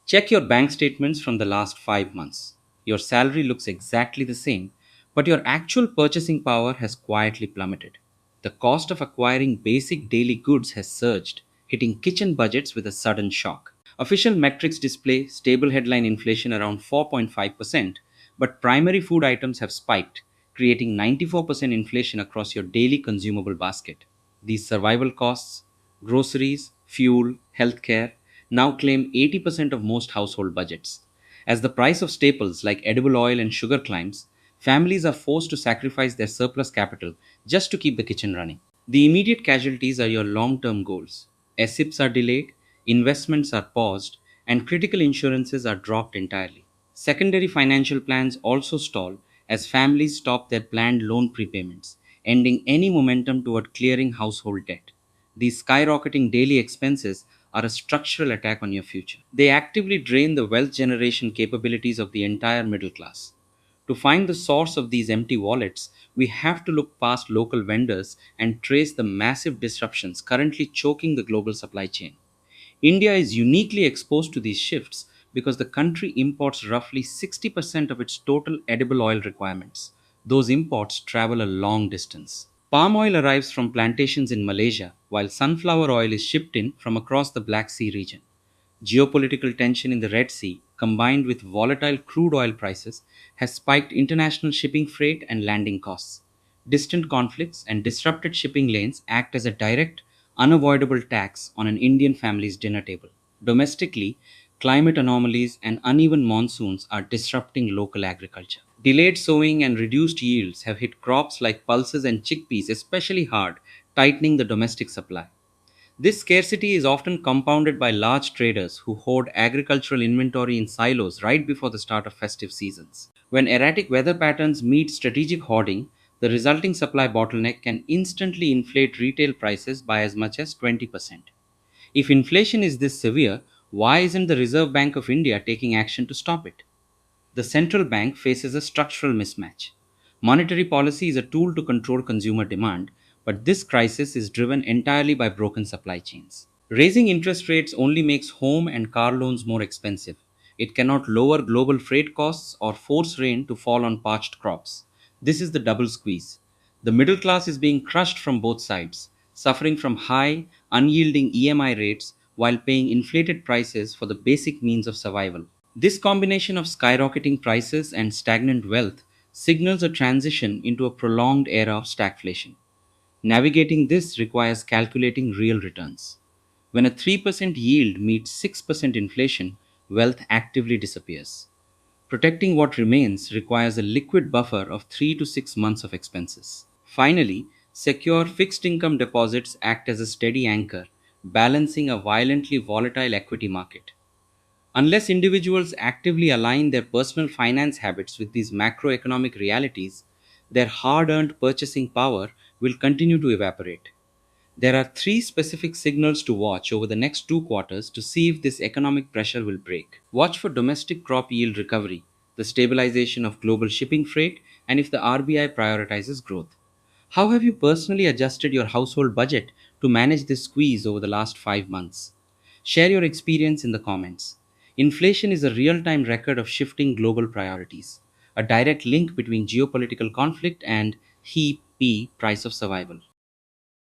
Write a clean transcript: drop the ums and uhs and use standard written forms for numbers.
Check your bank statements from the last 5 months. Your salary looks exactly the same, but your actual purchasing power has quietly plummeted. The cost of acquiring basic daily goods has surged, hitting kitchen budgets with a sudden shock. Official metrics display stable headline inflation around 4.5%, but primary food items have spiked, creating 94% inflation across your daily consumable basket. These survival costs, groceries, fuel, healthcare, now claim 80% of most household budgets. As the price of staples like edible oil and sugar climbs, families are forced to sacrifice their surplus capital just to keep the kitchen running. The immediate casualties are your long term goals. SIPs are delayed, investments are paused, and critical insurances are dropped entirely. Secondary financial plans also stall as families stop their planned loan prepayments, ending any momentum toward clearing household debt. These skyrocketing daily expenses are a structural attack on your future. They actively drain the wealth generation capabilities of the entire middle class. To find the source of these empty wallets, we have to look past local vendors and trace the massive disruptions currently choking the global supply chain. India is uniquely exposed to these shifts because the country imports roughly 60% of its total edible oil requirements. Those imports travel a long distance. Palm oil arrives from plantations in Malaysia, while sunflower oil is shipped in from across the Black Sea region. Geopolitical tension in the Red Sea, combined with volatile crude oil prices, has spiked international shipping freight and landing costs. Distant conflicts and disrupted shipping lanes act as a direct, unavoidable tax on an Indian family's dinner table. Domestically, climate anomalies and uneven monsoons are disrupting local agriculture. Delayed sowing and reduced yields have hit crops like pulses and chickpeas especially hard, tightening the domestic supply. This scarcity is often compounded by large traders who hoard agricultural inventory in silos right before the start of festive seasons. When erratic weather patterns meet strategic hoarding, the resulting supply bottleneck can instantly inflate retail prices by as much as 20%. If inflation is this severe, why isn't the Reserve Bank of India taking action to stop it? The central bank faces a structural mismatch. Monetary policy is a tool to control consumer demand, but this crisis is driven entirely by broken supply chains. Raising interest rates only makes home and car loans more expensive. It cannot lower global freight costs or force rain to fall on parched crops. This is the double squeeze. The middle class is being crushed from both sides, suffering from high, unyielding EMI rates while paying inflated prices for the basic means of survival. This combination of skyrocketing prices and stagnant wealth signals a transition into a prolonged era of stagflation. Navigating this requires calculating real returns. When a 3% yield meets 6% inflation, wealth actively disappears. Protecting what remains requires a liquid buffer of 3 to 6 months of expenses. Finally, secure fixed income deposits act as a steady anchor, balancing a violently volatile equity market. Unless individuals actively align their personal finance habits with these macroeconomic realities, their hard earned purchasing power will continue to evaporate. There are three specific signals to watch over the next 2 quarters to see if this economic pressure will break. Watch for domestic crop yield recovery, the stabilization of global shipping freight, and if the RBI prioritizes growth. How have you personally adjusted your household budget to manage this squeeze over the last 5 months? Share your experience in the comments. Inflation is a real time record of shifting global priorities, a direct link between geopolitical conflict and HEP price of survival.